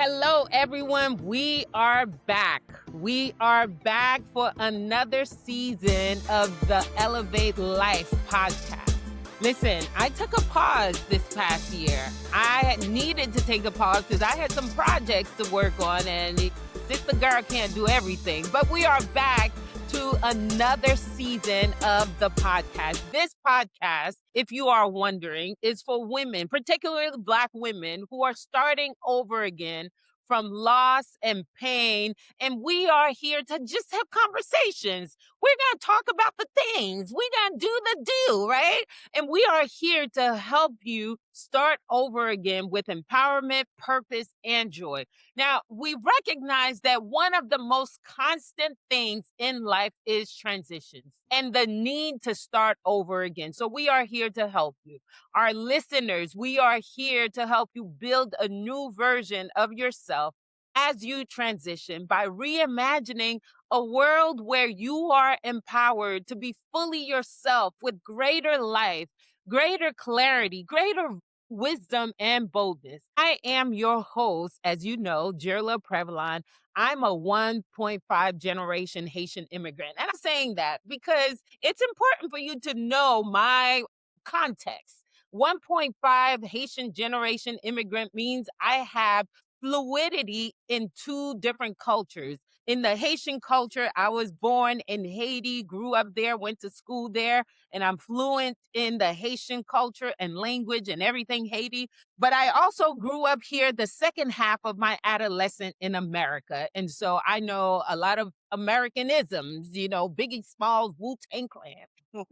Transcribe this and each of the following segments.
Hello, everyone. We are back. We are back for another season of the Elevate Life podcast. Listen, I took a pause this past year. I needed to take a pause because I had some projects to work on, and Sister Girl can't do everything. But we are back to another season of the podcast. This podcast, if you are wondering, is for women, particularly Black women who are starting over again from loss and pain. And we are here to just have conversations. We're going to talk about the things. We're going to do the do, right? And we are here to help you start over again with empowerment, purpose, and joy. Now, we recognize that one of the most constant things in life is transitions and the need to start over again. So we are here to help you. Our listeners, we are here to help you build a new version of yourself as you transition by reimagining a world where you are empowered to be fully yourself with greater life, greater clarity, greater wisdom, and boldness. I am your host, as you know, Jirla Prevalon. I'm a 1.5 generation Haitian immigrant. And I'm saying that because it's important for you to know my context. 1.5 Haitian generation immigrant means I have fluidity in two different cultures. In the Haitian culture, I was born in Haiti, grew up there, went to school there, and I'm fluent in the Haitian culture and language and everything Haiti. But I also grew up here the second half of my adolescence in America. And so I know a lot of Americanisms, Biggie Smalls, Wu-Tang Clan,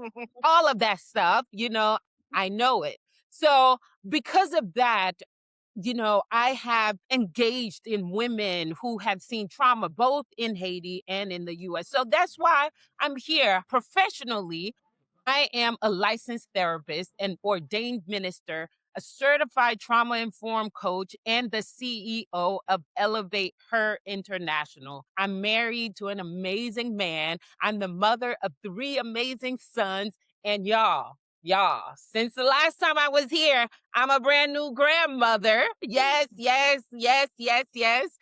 all of that stuff, I know it. So because of that, I have engaged in women who have seen trauma both in Haiti and in the US. So that's why I'm here professionally. I am a licensed therapist and ordained minister, a certified trauma informed coach, and the CEO of Elevate Her International. I'm married to an amazing man. I'm the mother of 3 amazing sons. And since the last time I was here, I'm a brand new grandmother. Yes, yes, yes, yes, yes.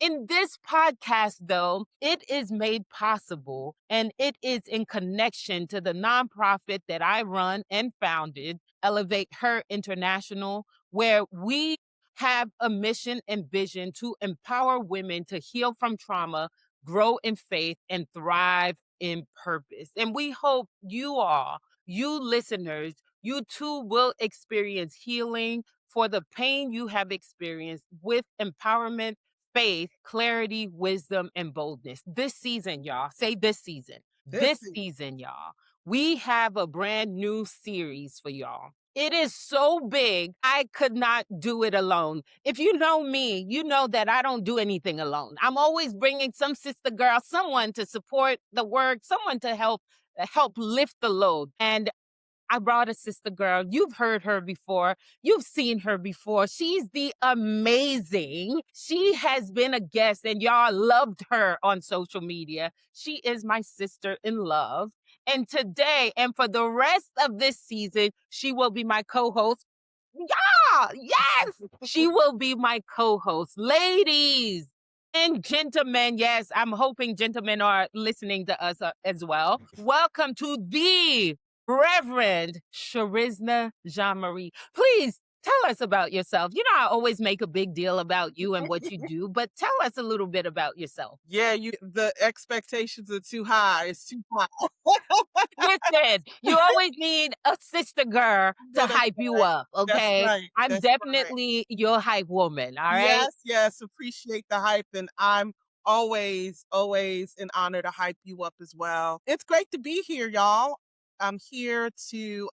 In this podcast, though, it is made possible and it is in connection to the nonprofit that I run and founded, Elevate Her International, where we have a mission and vision to empower women to heal from trauma, grow in faith, and thrive in purpose. And we hope you listeners, you too will experience healing for the pain you have experienced with empowerment, faith, clarity, wisdom, and boldness. This season, y'all, say this season. This season, y'all, we have a brand new series for y'all. It is so big, I could not do it alone. If you know me, you know that I don't do anything alone. I'm always bringing some sister girl, someone to support the work, someone to help lift the load. And I brought a sister girl. You've heard her before. You've seen her before. She's the amazing. She has been a guest and y'all loved her on social media. She is my sister in love. And today and for the rest of this season, she will be my co-host. Yeah, yes, she will be my co-host. Ladies and gentlemen, yes, I'm hoping gentlemen are listening to us as well. Welcome to the Reverend Cherisna Jean-Marie. Please tell us about yourself. You know, I always make a big deal about you and what you do, but tell us a little bit about yourself. Yeah, the expectations are too high. It's too high. Listen, you always need a sister girl to hype you up, okay? That's right. I'm That's right. definitely your hype woman, all right? Yes, yes. Appreciate the hype. And I'm always an honor to hype you up as well. It's great to be here, y'all. I'm here to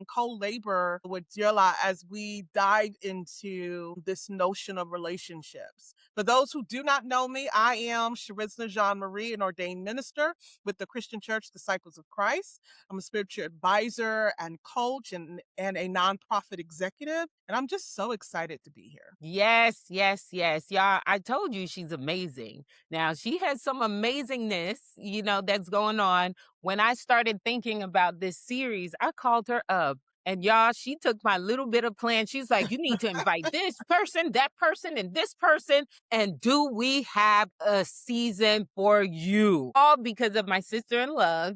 co-labor with Jirla as we dive into this notion of relationships. For those who do not know me, I am Cherisna Jean-Marie, an ordained minister with the Christian Church Disciples of Christ. I'm a spiritual advisor and coach and a nonprofit executive. And I'm just so excited to be here. Yes, yes, yes. Y'all, I told you she's amazing. Now, she has some amazingness, that's going on. When I started thinking about this series, I called her up And y'all, she took my little bit of plan. She's like, you need to invite this person, that person, and this person. And do we have a season for you? All because of my sister in love,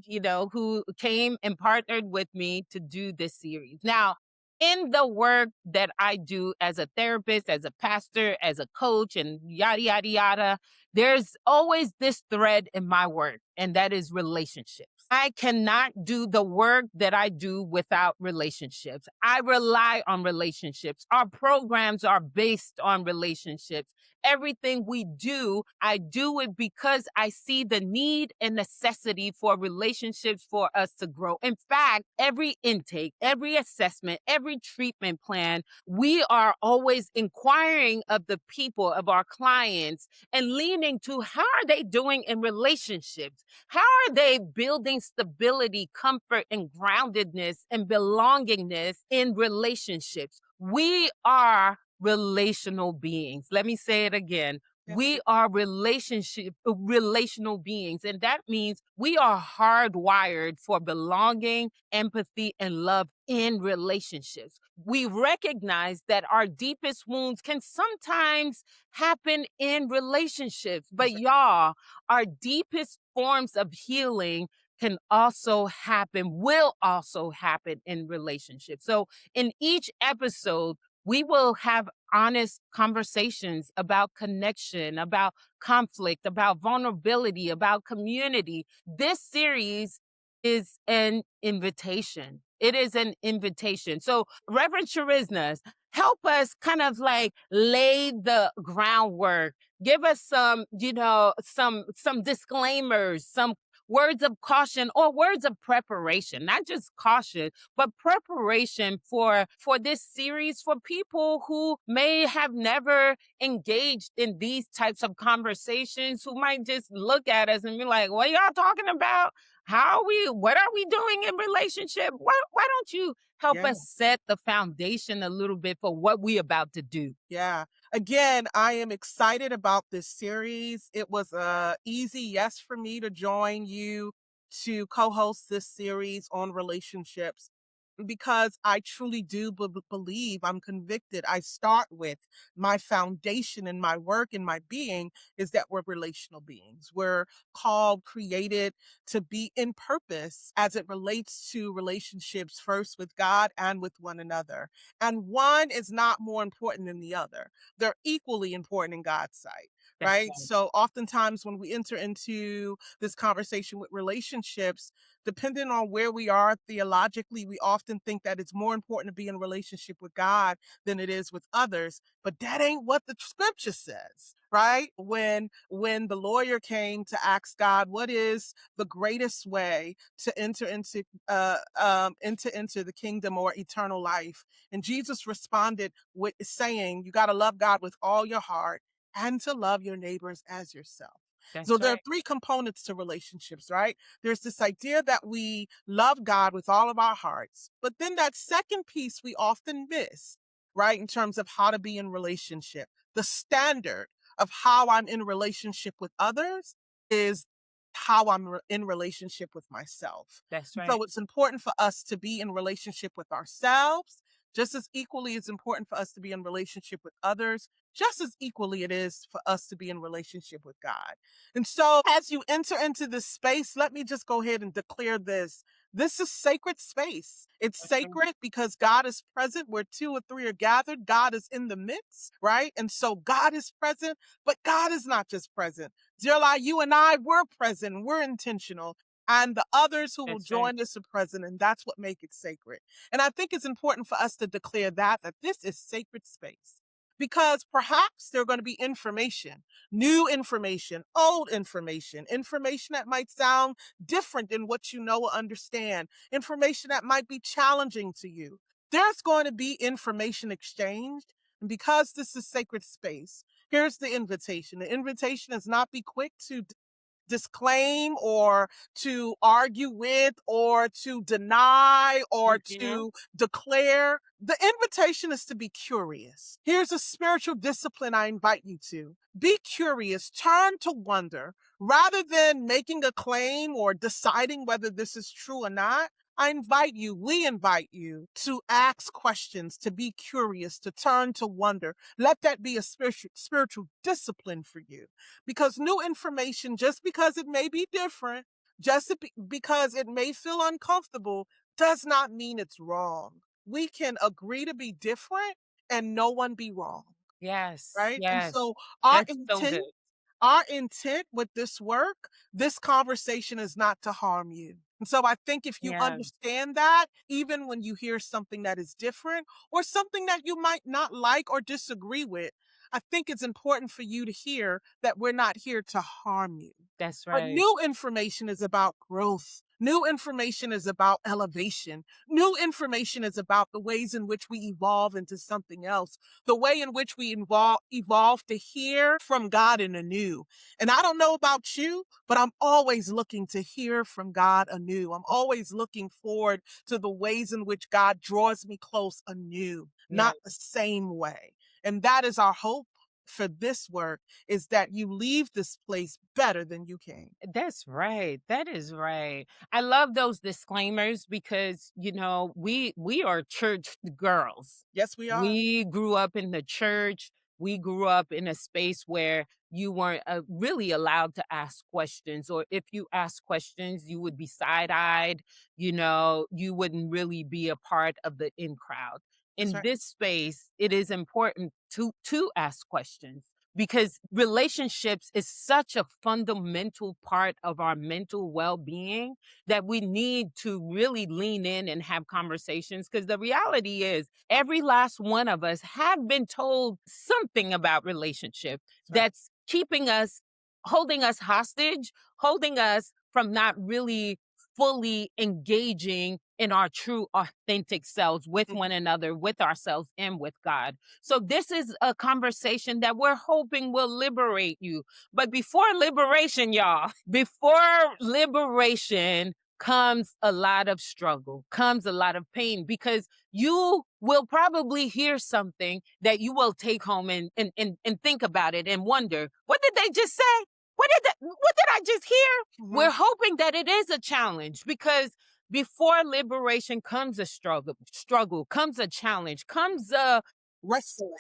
who came and partnered with me to do this series. Now, in the work that I do as a therapist, as a pastor, as a coach, and yada, yada, yada, there's always this thread in my work, and that is relationships. I cannot do the work that I do without relationships. I rely on relationships. Our programs are based on relationships. Everything we do, I do it because I see the need and necessity for relationships for us to grow. In fact, every intake, every assessment, every treatment plan, we are always inquiring of the people, of our clients, and leaning to how are they doing in relationships? How are they building stability, comfort, and groundedness and belongingness in relationships? We are relational beings. Let me say it again. Yes, We are relational beings. And that means we are hardwired for belonging, empathy, and love in relationships. We recognize that our deepest wounds can sometimes happen in relationships. But y'all, our deepest forms of healing will also happen in relationships. So in each episode, we will have honest conversations about connection, about conflict, about vulnerability, about community. This series is an invitation. It is an invitation. So, Reverend Cherisna, help us kind of like lay the groundwork. Give us some disclaimers, some words of caution or words of preparation, not just caution, but preparation for this series for people who may have never engaged in these types of conversations, who might just look at us and be like, what y'all talking about? What are we doing in relationship? Why don't you help yeah. us set the foundation a little bit for what we about to do? Yeah. Again, I am excited about this series. It was a easy yes for me to join you to co-host this series on relationships because I truly do believe, I'm convicted. I start with my foundation in my work and my being is that we're relational beings. We're called, created to be in purpose as it relates to relationships, first with God and with one another. And one is not more important than the other. They're equally important in God's sight, That's right? right. So oftentimes when we enter into this conversation with relationships, depending on where we are theologically, we often think that it's more important to be in a relationship with God than it is with others. But that ain't what the scripture says, right? When the lawyer came to ask God, what is the greatest way to enter the kingdom or eternal life? And Jesus responded with saying, you got to love God with all your heart and to love your neighbors as yourself. So That's there are right. three components to relationships, right? There's this idea that we love God with all of our hearts, but then that second piece we often miss, right? In terms of how to be in relationship. The standard of how I'm in relationship with others is how I'm in relationship with myself. That's right. So it's important for us to be in relationship with ourselves, just as equally it's important for us to be in relationship with others, just as equally it is for us to be in relationship with God. And so as you enter into this space, let me just go ahead and declare this. This is sacred space. It's That's right. sacred because God is present where two or three are gathered. God is in the midst, right? And so God is present, but God is not just present. Dear Lai, you and I, we're present. We're intentional. And the others who will That's right. join us are present. And that's what makes it sacred. And I think it's important for us to declare that this is sacred space. Because perhaps there are going to be information, new information, old information, information that might sound different than what you know or understand, information that might be challenging to you. There's going to be information exchanged. And because this is sacred space, here's the invitation. The invitation is not be quick to disclaim or to argue with or to deny or Mhm. to declare. The invitation is to be curious. Here's a spiritual discipline I invite you to. Be curious, turn to wonder. Rather than making a claim or deciding whether this is true or not, we invite you to ask questions, to be curious, to turn to wonder. Let that be a spiritual discipline for you. Because new information, just because it may be different, because it may feel uncomfortable, does not mean it's wrong. We can agree to be different and no one be wrong, Yes, right? And yes. so our That's so intent good. our intent with this work, this conversation is not to harm you. And so I think if you Yeah, understand that, even when you hear something that is different or something that you might not like or disagree with, I think it's important for you to hear that we're not here to harm you. that's But right. new information is about growth. New information is about elevation. New information is about the ways in which we evolve into something else, the way in which we evolve to hear from God in anew. And I don't know about you, but I'm always looking to hear from God anew. I'm always looking forward to the ways in which God draws me close anew, Yeah. not the same way. And that is our hope for this work, is that you leave this place better than you came. That's right. That is right. I love those disclaimers because, we are church girls. Yes, we are. We grew up in the church. We grew up in a space where you weren't really allowed to ask questions, or if you asked questions, you would be side-eyed. You wouldn't really be a part of the in crowd. That's In right. this space, it is important to ask questions because relationships is such a fundamental part of our mental well-being that we need to really lean in and have conversations, because the reality is every last one of us have been told something about relationship That's right. that's keeping us, holding us hostage, holding us from not really fully engaging in our true authentic selves with Mhm. one another, with ourselves, and with God. So this is a conversation that we're hoping will liberate you. But before liberation, y'all, before liberation comes a lot of struggle, comes a lot of pain, because you will probably hear something that you will take home and think about it and wonder, what did they just say? What did I just hear? Mhm. We're hoping that it is a challenge, because before liberation comes a struggle comes a challenge, comes a Wrestling.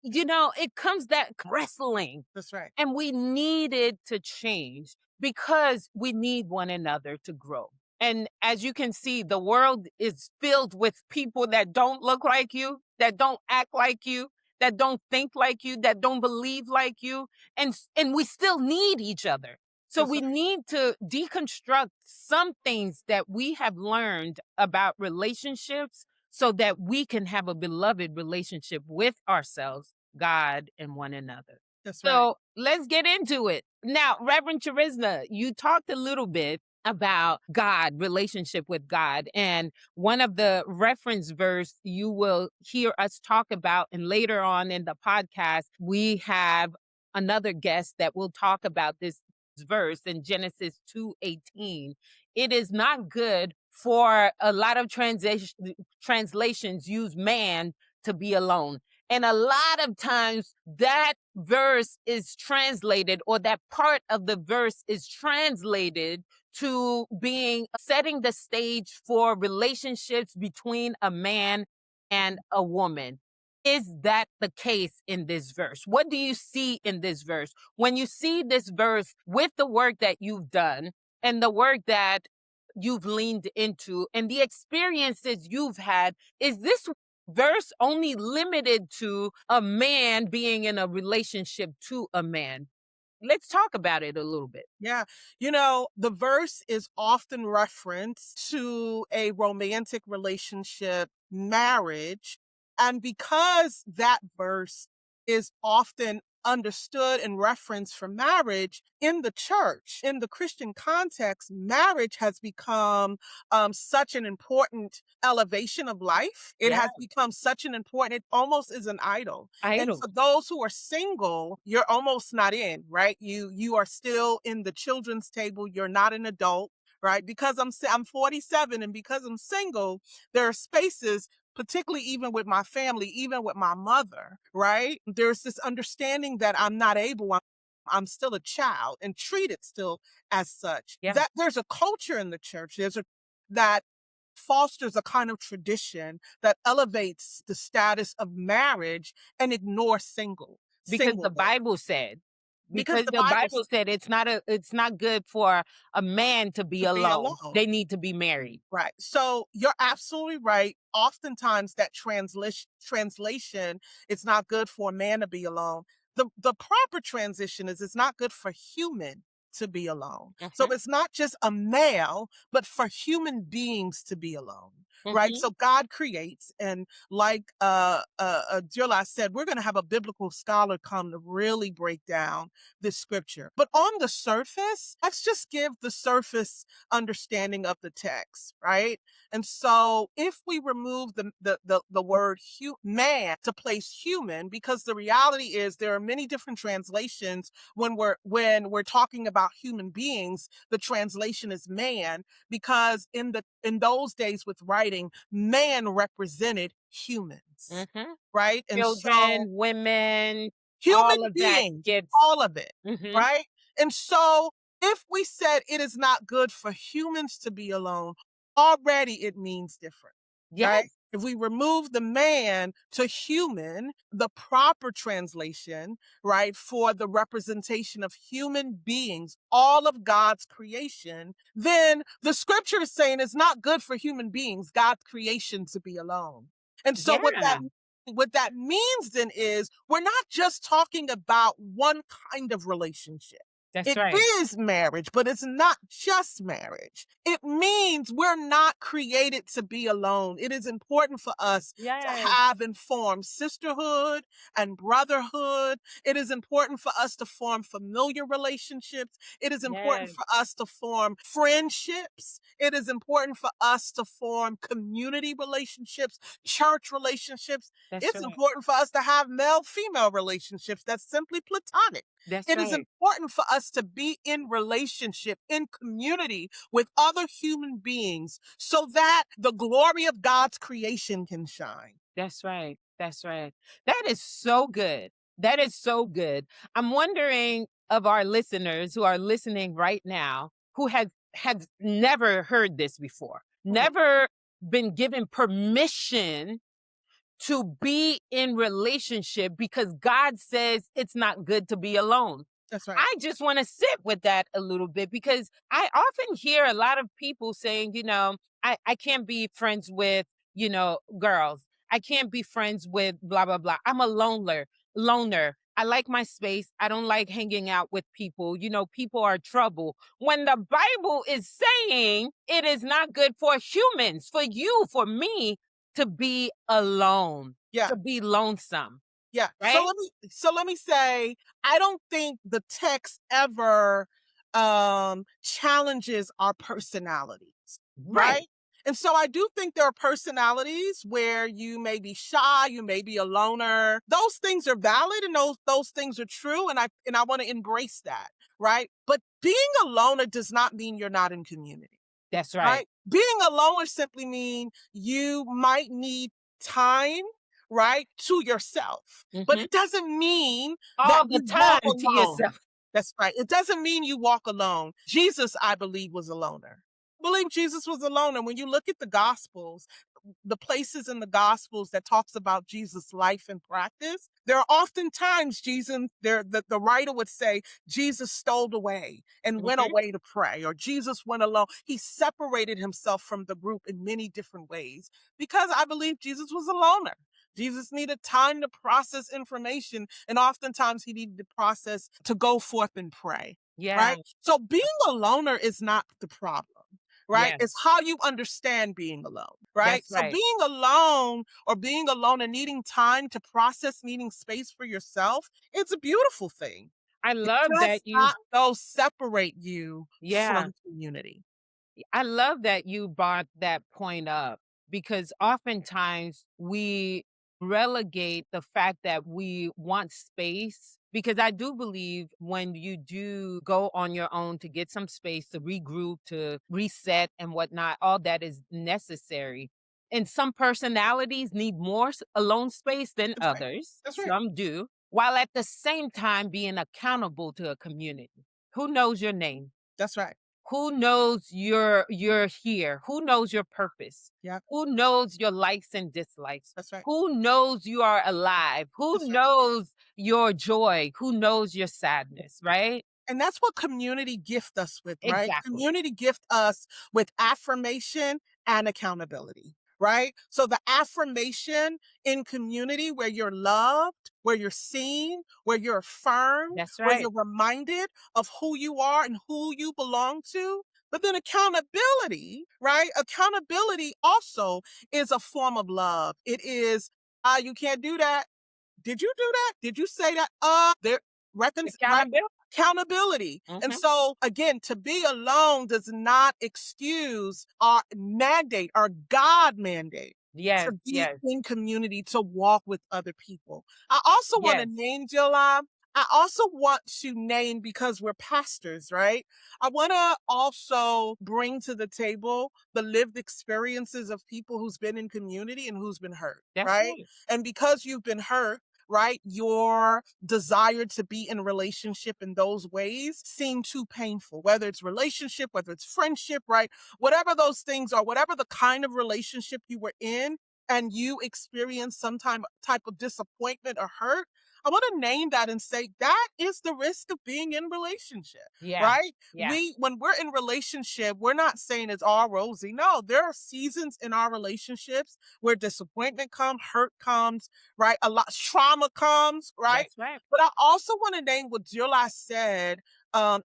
it comes that wrestling, That's right. and we needed to change because we need one another to grow. And as you can see, the world is filled with people that don't look like you, that don't act like you, that don't think like you, that don't believe like you. And we still need each other. So That's we right. need to deconstruct some things that we have learned about relationships so that we can have a beloved relationship with ourselves, God, and one another. That's right. So let's get into it. Now, Reverend Cherisna, you talked a little bit about God, relationship with God. And one of the reference verse you will hear us talk about, and later on in the podcast, we have another guest that will talk about this verse in Genesis 2:18. It is not good for a lot of translations use man to be alone. And a lot of times that verse is translated, or that part of the verse is translated to being setting the stage for relationships between a man and a woman. Is that the case in this verse? What do you see in this verse? When you see this verse with the work that you've done and the work that you've leaned into and the experiences you've had, is this verse only limited to a man being in a relationship to a man? Let's talk about it a little bit. Yeah. The verse is often referenced to a romantic relationship, marriage. And because that verse is often understood and referenced for marriage in the church, in the Christian context, marriage has become such an important elevation of life. It Yeah, has become such an important, it almost is an idol. And idol. for those who are single, you're almost not in, right? You are still in the children's table. You're not an adult, right? Because I'm 47, and because I'm single, there are spaces, particularly even with my family, even with my mother, right? There's this understanding that I'm not able. I'm still a child and treated still as such. Yeah. That there's a culture in the church. There's a that fosters a kind of tradition that elevates the status of marriage and ignores Because the singleness. Bible said. Because Because the the Bible Bible said it's not good for a man to be to be alone. alone. They need to be married. Right. So you're absolutely right. Oftentimes that translation, it's not good for a man to be alone. The proper transition is it's not good for human to be alone. So Mhm, it's not just a male, but for human beings to be alone. Right. mhm. So God creates, and like Diola said, we're going to have a biblical scholar come to really break down this scripture. But on the surface, let's just give the surface understanding of the text, right? And so if we remove the word man to place human, because the reality is there are many different translations when we're talking about human beings, the translation is man, because in those days with writing, man represented humans, Mhm. right? And so Children, women, human all of that beings, gets. all of it, Mhm. right? And so if we said it is not good for humans to be alone, already it means different, right? Yes, If we remove the man to human, the proper translation, right, for the representation of human beings, all of God's creation, then the scripture is saying it's not good for human beings, God's creation, to be alone. And so yeah, what that means then is we're not just talking about one kind of relationship. that's It right. is marriage, but it's not just marriage. It means we're not created to be alone. It is important for us to Yes, have and form sisterhood and brotherhood. It is important for us to form familiar relationships. It is important yes, for us to form friendships. It is important for us to form community relationships, church relationships. that's It's right. important for us to have male female relationships that's simply platonic. That's It is right. important for us to be in relationship, in community with other human beings so that the glory of God's creation can shine. That's right. That's right. That is so good. That is so good. I'm wondering of our listeners who are listening right now who has never heard this before, Mhm. never been given permission to be in relationship because God says it's not good to be alone. That's right. I just want to sit with that a little bit because I often hear a lot of people saying, I can't be friends with, girls. I can't be friends with blah, blah, blah. I'm a loner. I like my space. I don't like hanging out with people. People are trouble. When the Bible is saying it is not good for humans, for you, for me to be alone, Yeah. to be lonesome, Yeah. right? So let me say, I don't think the text ever challenges our personalities, Right. right? And so I do think there are personalities where you may be shy, you may be a loner. Those things are valid and those things are true, and I want to embrace that, right? But being a loner does not mean you're not in community, That's right. right? Being a loner simply means you might need time, right, to yourself. But Mhm. it doesn't mean that All the you walk time to alone. yourself. That's right. It doesn't mean you walk alone. Jesus, I believe, was a loner. I believe Jesus was a loner. When you look at the Gospels, the places in the Gospels that talks about Jesus' life and practice, there are often times the writer would say Jesus stole away and went Mhm. away to pray, or Jesus went alone. He separated himself from the group in many different ways because I believe Jesus was a loner. Jesus needed time to process information, and oftentimes he needed to process to go forth and pray, Yeah. right? So being a loner is not the problem, right? It's Yes. how you understand being alone, right? That's So right. being alone or being alone and needing time to process, needing space for yourself, it's a beautiful thing. I It love does that you. not, though, separate you Yeah. from community. I love that you brought that point up because oftentimes we relegate the fact that we want space. Because I do believe when you do go on your own to get some space, to regroup, to reset, and whatnot, all that is necessary. And some personalities need more alone space than That's right. others, That's right. some do, while at the same time being accountable to a community. Who knows your name? That's right. Who knows you're here? Who knows your purpose? Yeah, Who knows your likes and dislikes? that's right. Who knows you are alive? Who That's right. knows your joy? Who knows your sadness, right? And that's what community gift us with, right? Exactly. Community gift us with affirmation and accountability, right? So the affirmation in community where you're loved, where you're seen, where you're affirmed, That's where right. you're reminded of who you are and who you belong to. But then accountability, right? Accountability also is a form of love. It is, you can't do that. Did you do that? Did you say that? There right? Accountability. Accountability. And Hmm. so again, to be alone does not excuse our mandate, our God mandate to Yes, be yes, in community, to walk with other people. I also want to yes. name, Jola. I also want to name, because we're pastors, right? I want to also bring to the table the lived experiences of people who's been in community and who's been hurt, That's right? right. And because you've been hurt, right, your desire to be in relationship in those ways seem too painful, whether it's relationship, whether it's friendship, right? Whatever those things are, whatever the kind of relationship you were in, and you experience some type of disappointment or hurt, I want to name that and say that is the risk of being in relationship, Yeah, right? yeah. When we're in relationship, we're not saying it's all rosy. No, there are seasons in our relationships where disappointment comes, hurt comes, right? A lot trauma comes, right? That's right. But I also want to name what Zula said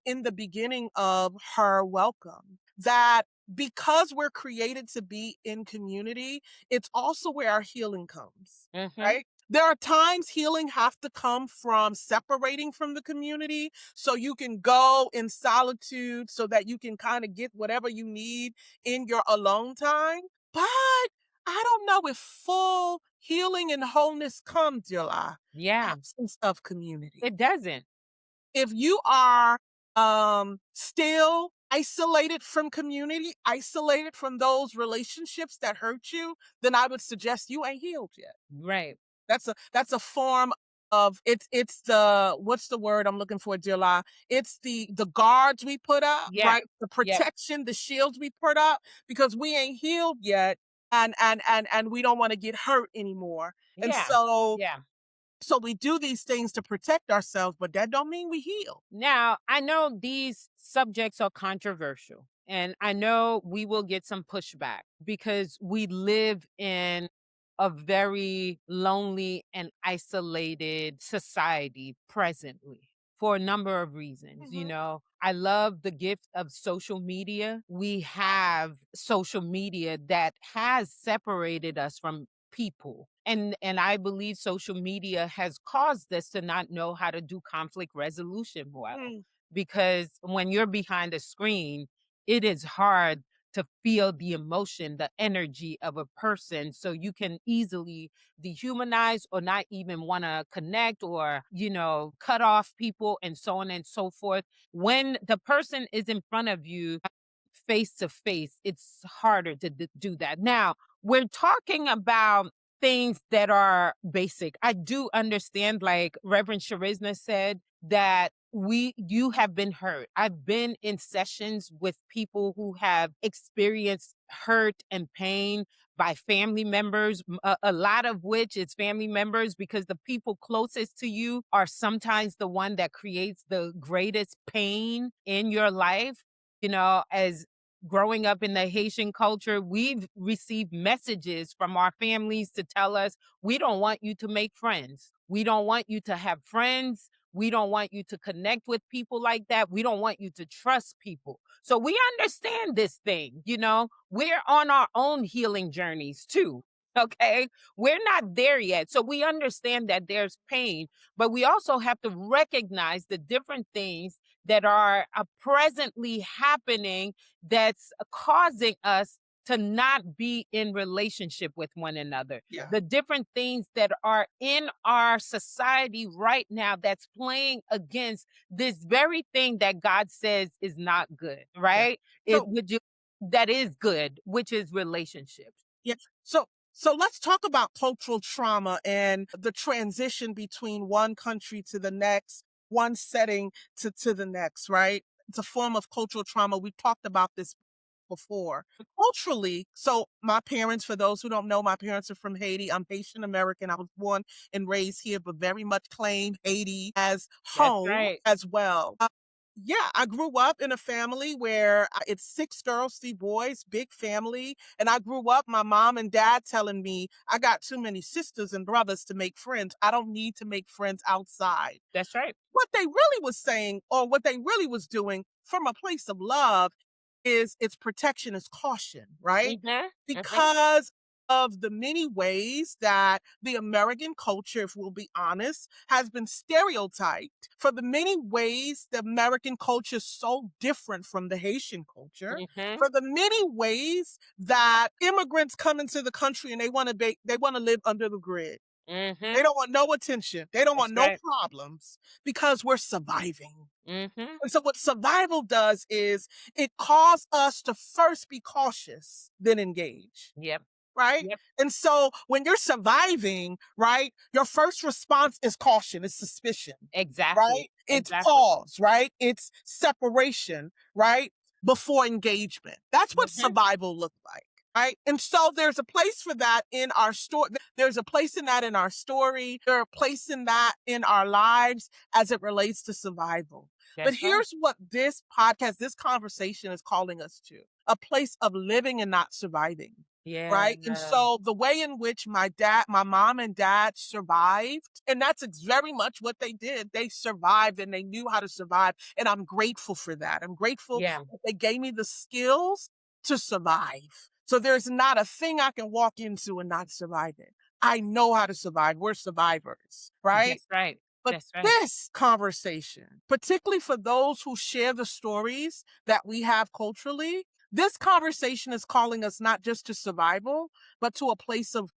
in the beginning of her welcome, that because we're created to be in community, it's also where our healing comes, Hmm. right? There are times healing have to come from separating from the community so you can go in solitude so that you can kind of get whatever you need in your alone time. But I don't know if full healing and wholeness comes, July, Yeah, absence of community. it doesn't. If you are still isolated from community, isolated from those relationships that hurt you, then I would suggest you ain't healed yet. Right. That's a form of, it's the, what's the word I'm looking for, July? It's the guards we put up, Yeah. right? The Yeah. protection, the shields we put up, because we ain't healed yet, and we don't want to get hurt anymore. And Yeah. so Yeah. we do these things to protect ourselves, but that don't mean we heal. Now, I know these subjects are controversial, and I know we will get some pushback because we live in a very lonely and isolated society presently for a number of reasons. Mhm. I love the gift of social media. We have social media that has separated us from people. And I believe social media has caused us to not know how to do conflict resolution well. Mm, Because when you're behind a screen, it is hard to feel the emotion, the energy of a person. So you can easily dehumanize or not even want to connect or, cut off people and so on and so forth. When the person is in front of you face to face, it's harder to do that. Now, we're talking about things that are basic. I do understand, like Reverend Cherisna said, that you have been hurt. I've been in sessions with people who have experienced hurt and pain by family members, a lot of which is family members, because the people closest to you are sometimes the one that creates the greatest pain in your life. As growing up in the Haitian culture, we've received messages from our families to tell us, we don't want you to make friends. We don't want you to have friends. We don't want you to connect with people like that. We don't want you to trust people. So we understand this thing. We're on our own healing journeys too. Okay. We're not there yet. So we understand that there's pain, but we also have to recognize the different things that are presently happening that's causing us to not be in relationship with one another. yeah, The different things that are in our society right now that's playing against this very thing that God says is not good, yeah. right? It So would you that is good, which is relationships. yeah. So let's talk about cultural trauma and the transition between one country to the next, one setting to the next, right? It's a form of cultural trauma. We talked about this before. Culturally, so my parents, for those who don't know, my parents are from Haiti. I'm Haitian American. I was born and raised here, but very much claim Haiti as That's home right. as well. Yeah, I grew up in a family where it's 6 girls, 3 boys, big family. And I grew up, my mom and dad telling me, I got too many sisters and brothers to make friends. I don't need to make friends outside. That's right. What they really was saying, or what they really was doing from a place of love, is its protection is caution, right? Mhm. Mhm. Because of the many ways that the American culture, if we'll be honest, has been stereotyped, for the many ways the American culture is so different from the Haitian culture, Mhm. for the many ways that immigrants come into the country and they want to live under the grid. They Mhm. don't want no attention. They don't That's want no right. problems because we're surviving. Mhm. And so what survival does is it calls us to first be cautious, then engage, Yep. right? Yep. And so when you're surviving, right, your first response is caution, it's suspicion, Exactly. right? It's Exactly. pause, right? It's separation, right? Before engagement. That's what Mhm. survival looked like. Right. And so there's a place for that in our story. There's a place in that in our story. There's a place in that in our lives as it relates to survival. But That's right. here's what this podcast, this conversation is calling us to: a place of living and not surviving. Yeah. Right. And so the way in which my mom and dad survived, and that's very much what they did. They survived and they knew how to survive. And I'm grateful for that. I'm grateful Yeah. that they gave me the skills to survive. So there's not a thing I can walk into and not survive it. I know how to survive. We're survivors. Right. That's right. But That's right. this conversation, particularly for those who share the stories that we have culturally, this conversation is calling us not just to survival, but to a place of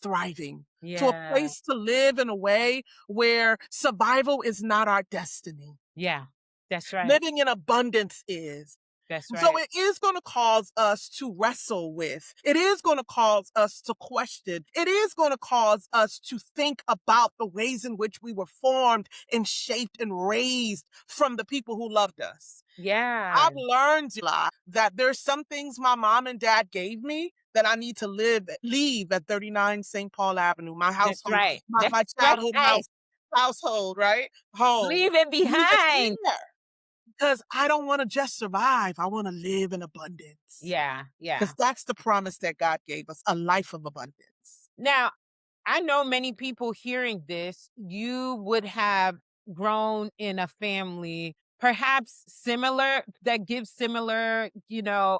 thriving, to a Yeah. place to live in a way where survival is not our destiny. Yeah. That's right. Living in abundance is. That's So right. it is going to cause us to wrestle with. It is going to cause us to question. It is going to cause us to think about the ways in which we were formed and shaped and raised from the people who loved us. Yeah. I've learned a lot that there's some things my mom and dad gave me that I need to leave at 39 St. Paul Avenue, my That's household, right. my That's childhood right. household, right? Home. Leave it Leave it behind. there. Because I don't want to just survive. I want to live in abundance. Yeah. Yeah. Because that's the promise that God gave us, a life of abundance. Now, I know many people hearing this, you would have grown in a family perhaps similar that gives similar,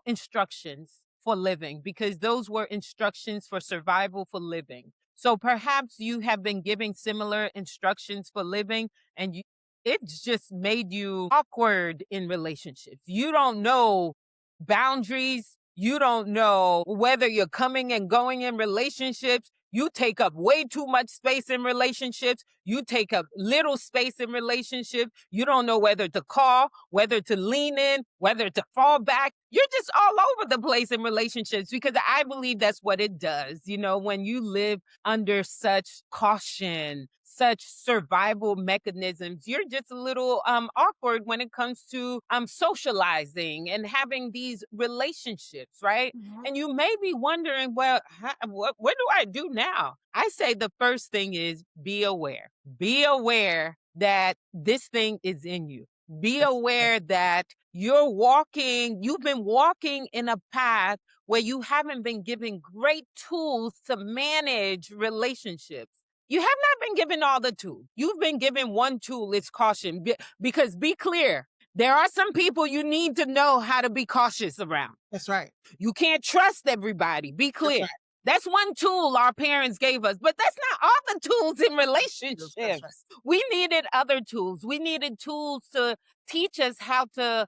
instructions for living because those were instructions for survival for living. So perhaps you have been giving similar instructions for living and it's just made you awkward in relationships. You don't know boundaries. You don't know whether you're coming and going in relationships. You take up way too much space in relationships. You take up little space in relationships. You don't know whether to call, whether to lean in, whether to fall back. You're just all over the place in relationships because I believe that's what it does. When you live under such caution, such survival mechanisms, you're just a little awkward when it comes to socializing and having these relationships, right? Mhm. And you may be wondering, well, what do I do now? I say the first thing is be aware. Be aware that this thing is in you. Be That's right. aware that you've been walking in a path where you haven't been given great tools to manage relationships. You have not been given all the tools. You've been given one tool, it's caution. Because be clear, there are some people you need to know how to be cautious around. That's right. You can't trust everybody. Be That's clear. right. That's one tool our parents gave us, but that's not all the tools in That's right. relationships. We needed other tools. We needed tools to teach us how to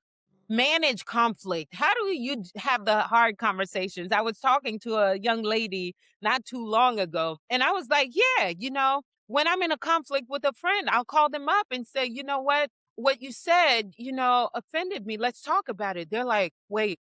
manage conflict. How do you have the hard conversations? I was talking to a young lady not too long ago, and I was like, yeah, when I'm in a conflict with a friend, I'll call them up and say, you know what you said, offended me. Let's talk about it. They're like, wait,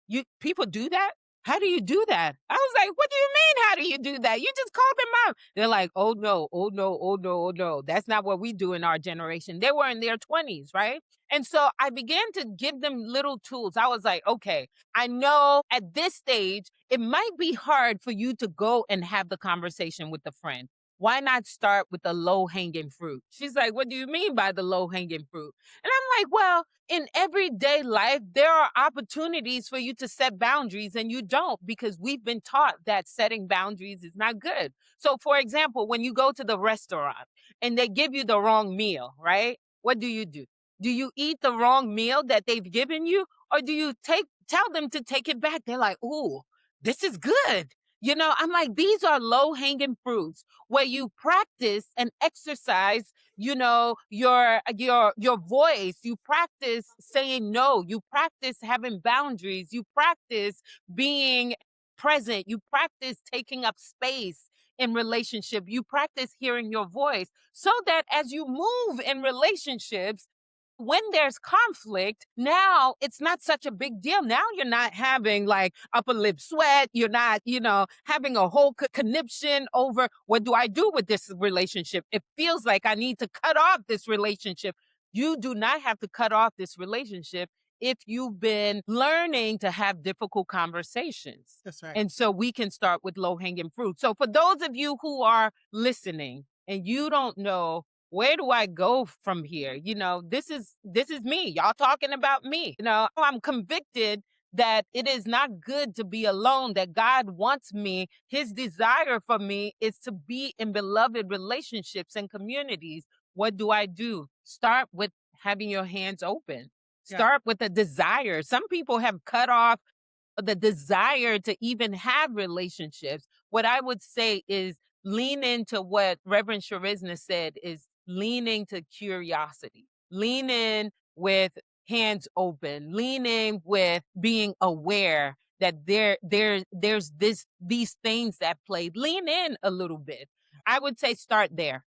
you people do that? how do you do that? I was like, what do you mean, how do you do that? You just called them out. They're like, oh no, oh no, oh no, oh no. That's not what we do in our generation. They were in their 20s, right? And so I began to give them little tools. I was like, okay, I know at this stage, it might be hard for you to go and have the conversation with a friend. Why not start with the low hanging fruit? She's like, what do you mean by the low hanging fruit? And I'm like, well, in everyday life, there are opportunities for you to set boundaries and you don't because we've been taught that setting boundaries is not good. So, for example, when you go to the restaurant and they give you the wrong meal, right? What do you do? Do you eat the wrong meal that they've given you or do you tell them to take it back? They're like, "Ooh, this is good." I'm like, these are low hanging fruits where you practice and exercise your voice. You practice saying no. You practice having boundaries. You practice being present. You practice taking up space in relationship. You practice hearing your voice so that as you move in relationships, when there's conflict, now it's not such a big deal. Now you're not having like upper lip sweat. You're not, having a whole conniption over what do I do with this relationship? It feels like I need to cut off this relationship. You do not have to cut off this relationship if you've been learning to have difficult conversations. That's right. And so we can start with low hanging fruit. So for those of you who are listening and you don't know where do I go from here? This is me. Y'all talking about me. I'm convicted that it is not good to be alone, that God wants me. His desire for me is to be in beloved relationships and communities. What do I do? Start with having your hands open. Yeah. Start with a desire. Some people have cut off the desire to even have relationships. What I would say is lean into what Reverend Cherisna said is lean into curiosity. Lean in with hands open. Lean in with being aware that there's these things that play. Lean in a little bit. I would say start there.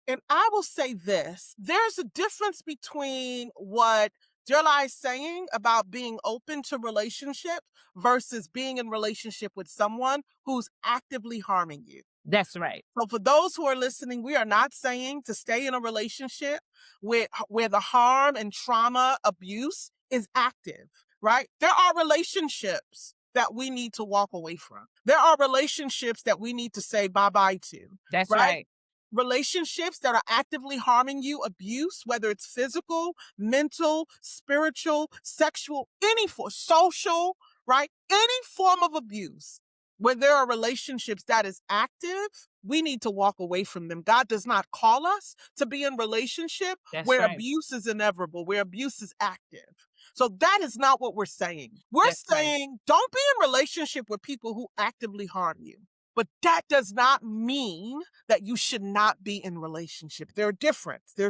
And I will say this, there's a difference between what Jerla is saying about being open to relationship versus being in relationship with someone who's actively harming you. That's right. So for those who are listening, we are not saying to stay in a relationship where the harm and trauma abuse is active, right? There are relationships that we need to walk away from. There are relationships that we need to say bye-bye to. That's right. Relationships that are actively harming you, abuse, whether it's physical, mental, spiritual, sexual, social, right? Any form of abuse, where there are relationships that is active, we need to walk away from them. God does not call us to be in relationship where abuse is inevitable, where abuse is active. So that is not what we're saying. We're saying don't be in relationship with people who actively harm you. But that does not mean that you should not be in relationship. There's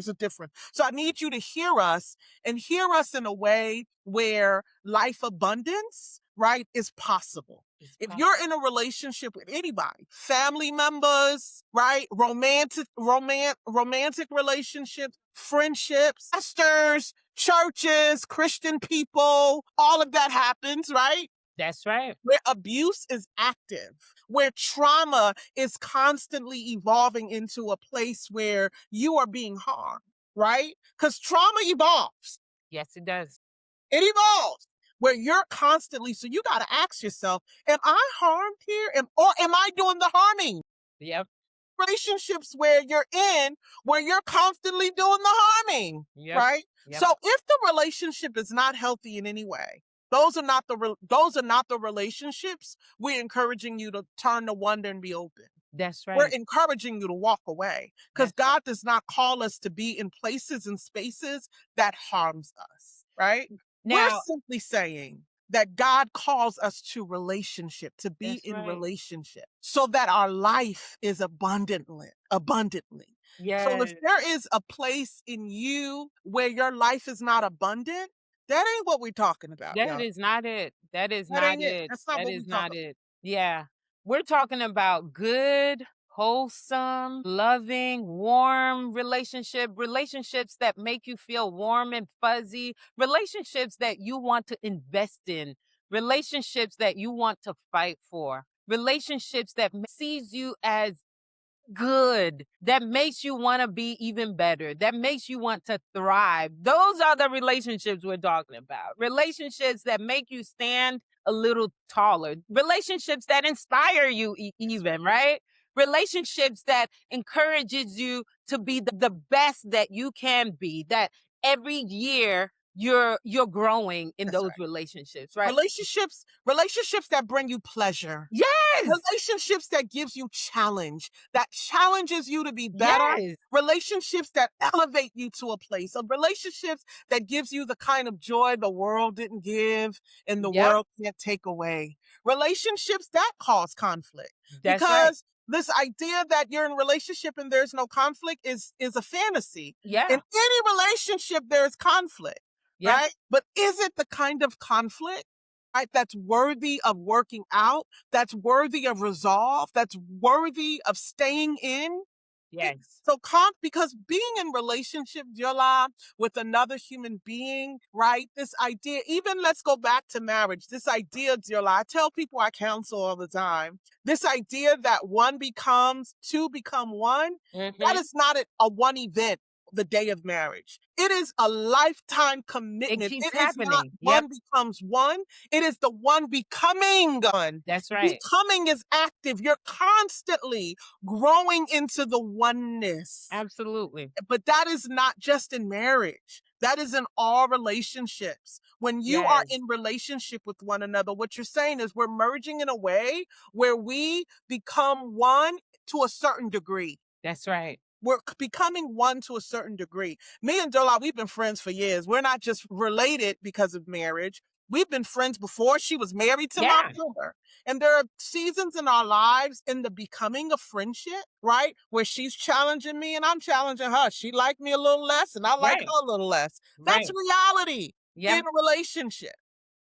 a difference. So I need you to hear us and hear us in a way where life abundance, right, is possible. If you're in a relationship with anybody, family members, right, romantic relationships, friendships, pastors, churches, Christian people, all of that happens, right? That's right. Where abuse is active, where trauma is constantly evolving into a place where you are being harmed, right? Because trauma evolves. Yes, it does. It evolves where you're constantly, so you got to ask yourself, am I harmed here? Or am I doing the harming? Yep. Relationships where you're constantly doing the harming, right? Yep. So if the relationship is not healthy in any way, those are not the relationships we're encouraging you to turn to wonder and be open. That's right. We're encouraging you to walk away because God does not call us to be in places and spaces that harms us, right? We're simply saying that God calls us to relationship, to be in relationship so that our life is abundantly. Yes. So if there is a place in you where your life is not abundant, that ain't what we're talking about. That is not it. That is not it. That is not it. Yeah. We're talking about good, wholesome, loving, warm relationships that make you feel warm and fuzzy, relationships that you want to invest in, relationships that you want to fight for, relationships that sees you as good, that makes you want to be even better, that makes you want to thrive. Those are the relationships we're talking about. Relationships that make you stand a little taller, relationships that inspire you even, right? Relationships that encourages you to be the best that you can be, that every year you're growing in That's those right. relationships, right? Relationships that bring you pleasure. Yes. Relationships that gives you challenge, that challenges you to be better. Yes. Relationships that elevate you to a place of relationships that gives you the kind of joy the world didn't give and the Yep. world can't take away. Relationships that cause conflict. That's right. Because this idea that you're in a relationship and there's no conflict is a fantasy. In Yeah. any relationship, there's conflict, Yep. right? But is it the kind of conflict, right, that's worthy of working out, that's worthy of resolve, that's worthy of staying in? Yes. Because being in relationship, Yola, with another human being, right? This idea, even let's go back to marriage, this idea, Yola, I tell people I counsel all the time, this idea that one becomes, two become one, that Mhm. is not a one event, the day of marriage. It is a lifetime It commitment. keeps It is not happening. Yep. one becomes one. It is the one becoming one. That's right. Becoming is active. You're constantly growing into the oneness. Absolutely. But that is not just in marriage. That is in all relationships. When you are Yes. in relationship with one another, what you're saying is we're merging in a way where we become one to a certain degree. That's right. We're becoming one to a certain degree. Me and Dola, we've been friends for years. We're not just related because of marriage. We've been friends before she was married to my Yeah. brother. And there are seasons in our lives in the becoming of friendship, right? Where she's challenging me and I'm challenging her. She liked me a little less and I like Right. her a little less. That's Right. reality in Yep. a relationship,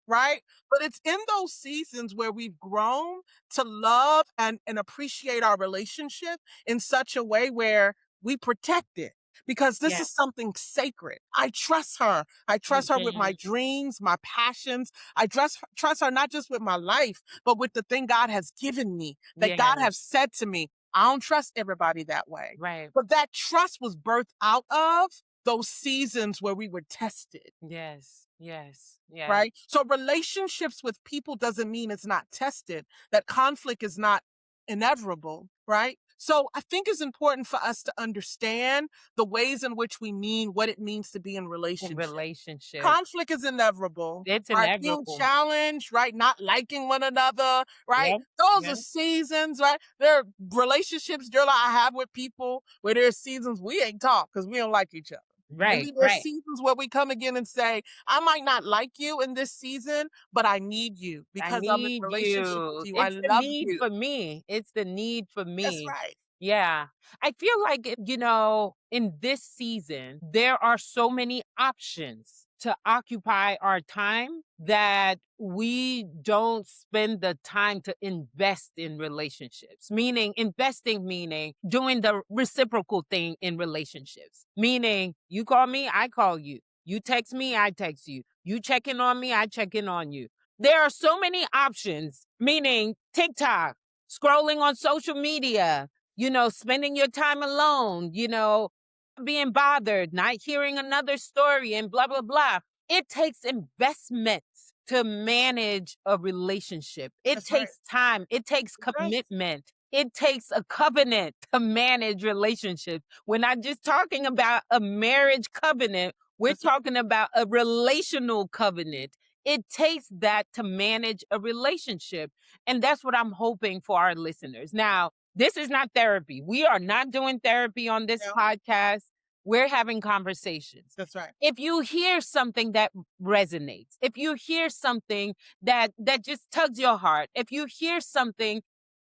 right? But it's in those seasons where we've grown to love and appreciate our relationship in such a way where we protect it because this Yeah. is something sacred. I trust her. I trust her with my Mhm. dreams, my passions. I trust her not just with my life, but with the thing God has given me, that God Yes. has said to me. I don't trust everybody that way. Right. But that trust was birthed out of those seasons where we were tested, Yes. Yes. Yes. right? So relationships with people doesn't mean it's not tested, that conflict is not inevitable, right? So I think it's important for us to understand the ways in which we mean what it means to be in In relationship. relationship. Conflict is inevitable, It's right? Being inevitable. challenged, right? Not liking one another, right? Yep. Those are Yep. seasons, right? There are relationships, girl, I have with people where there's seasons we ain't talk because we don't like each other. And Right. then there's Right. seasons where we come again and say, I might not like you in this season, but I need you I because I'm in need relationship with you. you. I It's the love need you. for me. It's the need for That's me. right. Yeah. I feel like, in this season, there are so many options to occupy our time that we don't spend the time to invest in relationships. Meaning, investing, meaning doing the reciprocal thing in relationships. Meaning, you call me, I call you. You text me, I text you. You check in on me, I check in on you. There are so many options, meaning TikTok, scrolling on social media, spending your time alone, being bothered, not hearing another story, and blah, blah, blah. It takes investments to manage a relationship. It That's right. takes time. It takes That's right. commitment. It takes a covenant to manage relationships. We're not just talking about a marriage covenant, we're That's right. talking about a relational covenant. It takes that to manage a relationship. And that's what I'm hoping for our listeners. Now, this is not therapy. We are not doing therapy on this Yeah, podcast. We're having conversations. that's right. If you hear something that resonates, if you hear something that just tugs your heart, if you hear something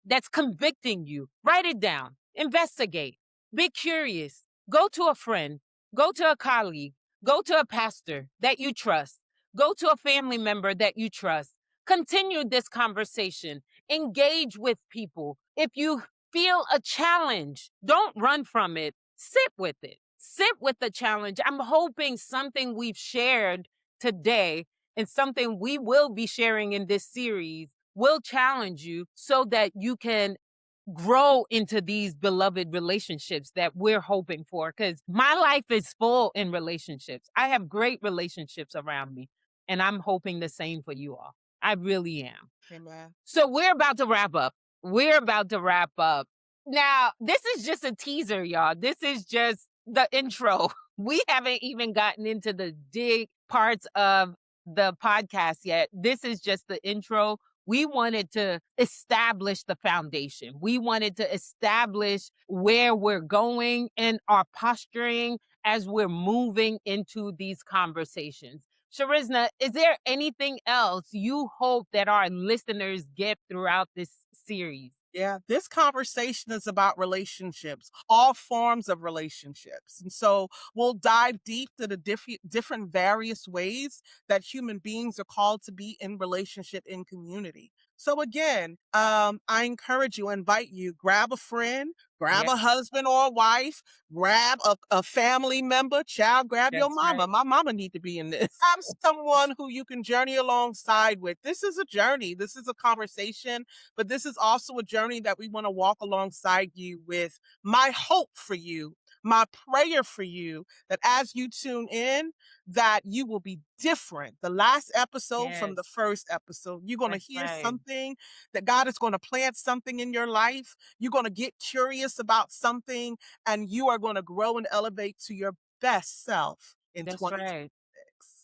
that's convicting you, write it down, investigate, be curious, go to a friend, go to a colleague, go to a pastor that you trust, go to a family member that you trust. Continue this conversation, engage with people. If you feel a challenge, don't run from it, sit with it. Sit with the challenge. I'm hoping something we've shared today and something we will be sharing in this series will challenge you so that you can grow into these beloved relationships that we're hoping for. Because my life is full in relationships. I have great relationships around me, and I'm hoping the same for you all. I really am. Amen. So we're about to wrap up. We're about to wrap up. Now, this is just a teaser, y'all. This is just the intro. We haven't even gotten into the dig parts of the podcast yet. This is just the intro. We wanted to establish the foundation. We wanted to establish where we're going and our posturing as we're moving into these conversations. Cherisna, is there anything else you hope that our listeners get throughout this series? Yeah, this conversation is about relationships, all forms of relationships. And so we'll dive deep to the different various ways that human beings are called to be in relationship in community. So again, I encourage you, invite you, grab a friend, grab Yeah, a husband or a wife, grab a family member, child, grab your that's mama. right. My mama need to be in this. Have someone who you can journey alongside with. This is a journey. This is a conversation, but this is also a journey that we want to walk alongside you with. My hope for you, my prayer for you, that as you tune in, that you will be different. The last episode from the Yes, first episode, you're going to that's hear right. something, that God is going to plant something in your life. You're going to get curious about something, and you are going to grow and elevate to your best self in That's right. 2026.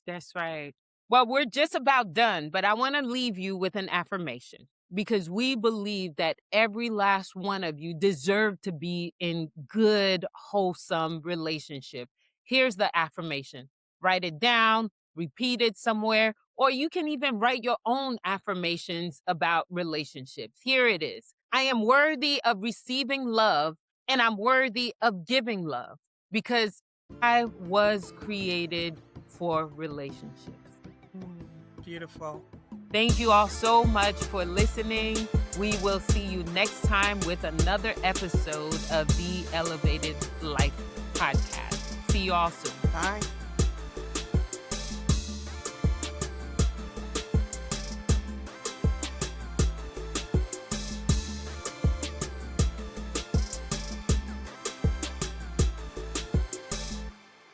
That's right. Well, we're just about done, but I want to leave you with an affirmation because we believe that every last one of you deserve to be in good, wholesome relationship. Here's the affirmation. Write it down, repeat it somewhere, or you can even write your own affirmations about relationships. Here it is. I am worthy of receiving love and I'm worthy of giving love because I was created for relationships. Beautiful. Thank you all so much for listening. We will see you next time with another episode of the Elevated Life Podcast. See you all soon. Bye.